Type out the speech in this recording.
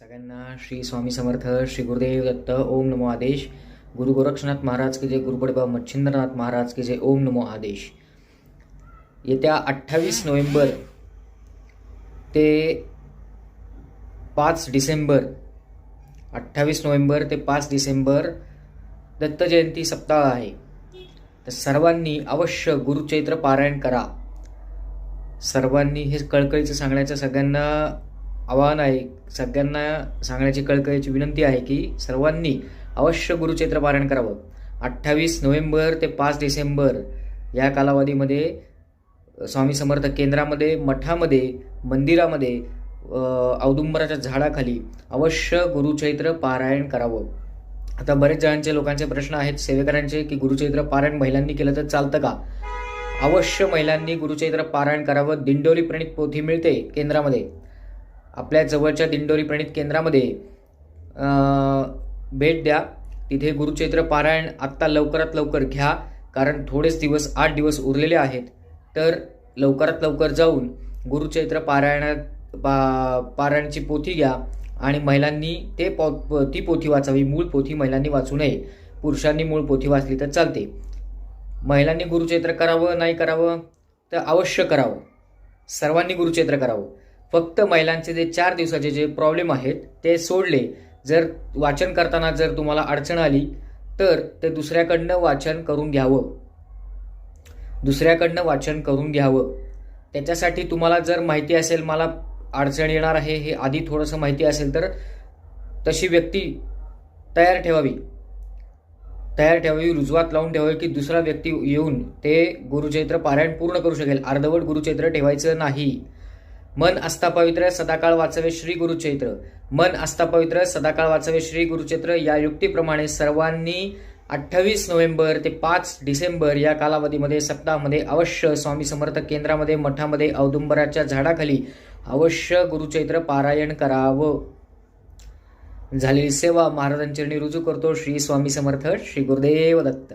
सगळ्यांना श्री स्वामी समर्थ, श्री गुरुदेव दत्त, ओम नमो आदेश। गुरु गोरक्षनाथ महाराज की जय, गुरुपडबा मच्छिंद्रनाथ महाराज की जय, ओम नमो आदेश। येत्या 28 नोव्हेंबर ते 5 डिसेंबर 28 नोव्हेंबर ते 5 डिसेंबर दत्त जयंती सप्ताह आहे। तर सर्वांनी अवश्य गुरुचैत्र पारायण करा। सर्वांनी हे कळकळीचं सांगण्याचं सगळ्यांना आवाहन आहे, सगळ्यांना सांगण्याची कळकळीची विनंती आहे की सर्वांनी अवश्य गुरुचैत्र पारायण करावं। 28 नोव्हेंबर ते 5 डिसेंबर या कालावधीमध्ये स्वामी समर्थ केंद्रामध्ये, मठामध्ये, मंदिरामध्ये, औदुंबराच्या झाडाखाली अवश्य गुरुचैत्र पारायण करावं। आता बरेच जणांचे लोकांचे प्रश्न आहेत सेवेकरांचे की गुरुचैत्र पारायण महिलांनी केलं तर चालतं का? अवश्य महिलांनी गुरुचैत्र पारायण करावं। दिंडोरी प्रणित पोथी मिळते केंद्रामध्ये, आपल्या जवळच्या दिंडोरी प्रणित केंद्रामध्ये भेट द्या। तिथे गुरुचैत्र पारायण आत्ता लवकरात लवकर घ्या, कारण थोडेच दिवस, 8 दिवस उरलेले आहेत। तर लवकरात लवकर जाऊन गुरुचैत्र पारायणाची पोथी घ्या आणि महिलांनी ती पोथी वाचावी। मूळ पोथी महिलांनी वाचू नये, पुरुषांनी मूळ पोथी वाचली तर चालते। महिलांनी गुरुचैत्र करावं नाही करावं तर अवश्य करावं, सर्वांनी गुरुचैत्र करावं। फक्त महिलांचे जे 4 दिवसाचे जे प्रॉब्लेम आहेत ते सोडले, जर वाचन करताना जर तुम्हाला अडचण आली तर ते दुसऱ्याकडनं वाचन करून घ्यावं। त्याच्यासाठी तुम्हाला जर माहिती असेल, मला अडचण येणार आहे हे आधी थोडंसं माहिती असेल तर तशी व्यक्ती तयार ठेवावी, रुजवात लावून ठेवावी की दुसरा व्यक्ती येऊन ते गुरुचैत्र पारायण पूर्ण करू शकेल। अर्धवट गुरुचैत्र ठेवायचं नाही। मन आस्था पवित्र, सदाकाळ वाचवे श्री गुरुचैत्र। मन आस्था पवित्र, सदाकाळ वाचवे श्री गुरुचैत्र या युक्तीप्रमाणे सर्वांनी 28 नोव्हेंबर ते 5 डिसेंबर या कालावधीमध्ये, सप्ताहामध्ये अवश्य स्वामी समर्थ केंद्रामध्ये, मठामध्ये, औदुंबराच्या झाडाखाली अवश्य गुरुचैत्र पारायण करावं। झालेली सेवा महाराजांचरणी रुजू करतो। श्री स्वामी समर्थ, श्री गुरुदेव दत्त।